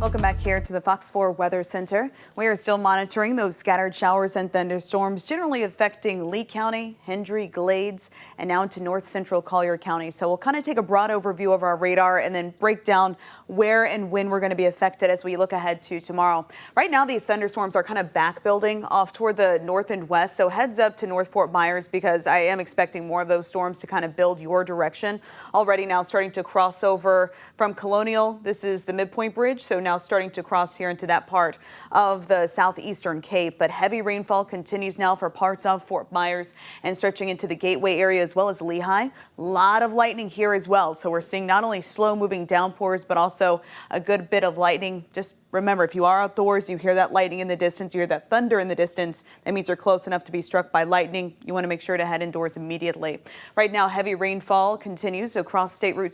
Welcome back here to the Fox 4 Weather Center. We are still monitoring those scattered showers and thunderstorms generally affecting Lee County, Hendry, Glades, and now into north central Collier County. So we'll kind of take a broad overview of our radar and then break down where and when we're going to be affected as we look ahead to tomorrow. Right now, these thunderstorms are kind of back building off toward the north and west. So heads up to North Fort Myers because I am expecting more of those storms to kind of build your direction. Already now starting to cross over from Colonial. This is the Midpoint Bridge. So now starting to cross here into that part of the southeastern Cape, but heavy rainfall continues now for parts of Fort Myers and stretching into the Gateway area as well as Lehigh. A lot of lightning here as well. So we're seeing not only slow moving downpours, but also a good bit of lightning. Just remember, if you are outdoors, you hear that lightning in the distance, you hear that thunder in the distance, that means you're close enough to be struck by lightning. You want to make sure to head indoors immediately. Right now, heavy rainfall continues across State Route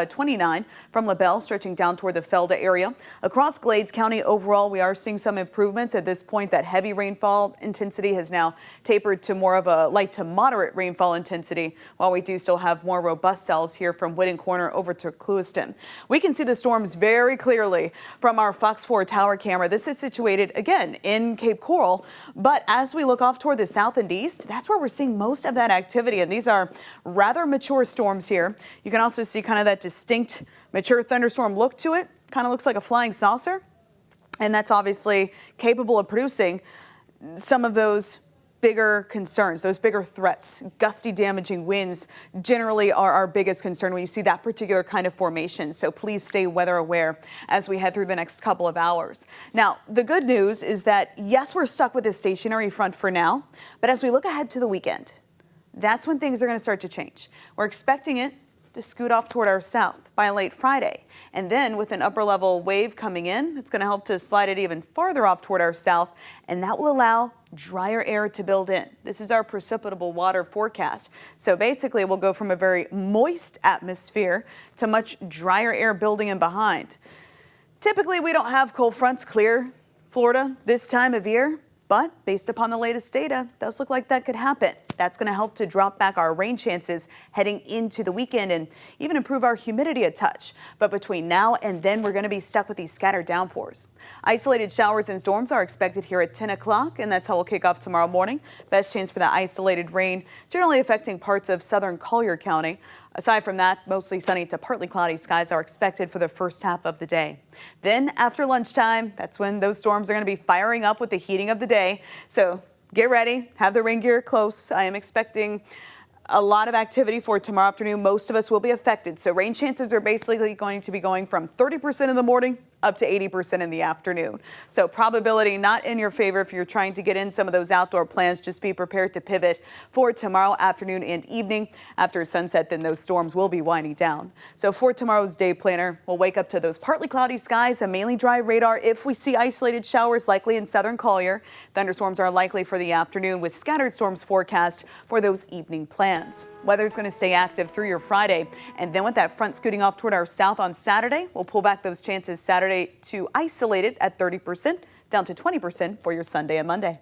29 from LaBelle, stretching down toward the Felda area. Across Glades County overall, we are seeing some improvements. At this point, that heavy rainfall intensity has now tapered to more of a light to moderate rainfall intensity, while we do still have more robust cells here from Whitting Corner over to Clewiston. We can see the storms very clearly from our Fox 4 tower camera. This is situated again in Cape Coral, but as we look off toward the south and east, that's where we're seeing most of that activity. And these are rather mature storms here. You can also see kind of that distinct mature thunderstorm look to it. Kind of looks like a flying saucer. And that's obviously capable of producing some of those bigger concerns, those bigger threats. Gusty, damaging winds generally are our biggest concern when you see that particular kind of formation. So please stay weather aware as we head through the next couple of hours. Now, the good news is that, yes, we're stuck with this stationary front for now, but as we look ahead to the weekend, that's when things are going to start to change. We're expecting it to scoot off toward our south by late Friday. And then with an upper level wave coming in, it's going to help to slide it even farther off toward our south, and that will allow drier air to build in. This is our precipitable water forecast. So basically we'll go from a very moist atmosphere to much drier air building in behind. Typically we don't have cold fronts clear Florida this time of year, but based upon the latest data, it does look like that could happen. That's going to help to drop back our rain chances heading into the weekend and even improve our humidity a touch. But between now and then, we're going to be stuck with these scattered downpours. Isolated showers and storms are expected here at 10 o'clock, and that's how we'll kick off tomorrow morning. Best chance for that isolated rain, generally affecting parts of southern Collier County. Aside from that, mostly sunny to partly cloudy skies are expected for the first half of the day. Then after lunchtime, that's when those storms are going to be firing up with the heating of the day. So get ready, have the rain gear close. I am expecting a lot of activity for tomorrow afternoon. Most of us will be affected. So rain chances are basically going to be going from 30% in the morning up to 80% in the afternoon. So probability not in your favor if you're trying to get in some of those outdoor plans. Just be prepared to pivot for tomorrow afternoon and evening. After sunset, then those storms will be winding down. So for tomorrow's day planner, we'll wake up to those partly cloudy skies, a mainly dry radar. If we see isolated showers likely in southern Collier, thunderstorms are likely for the afternoon with scattered storms forecast for those evening plans. Weather's going to stay active through your Friday. And then with that front scooting off toward our south on Saturday, we'll pull back those chances Saturday to isolated at 30% down to 20% for your Sunday and Monday.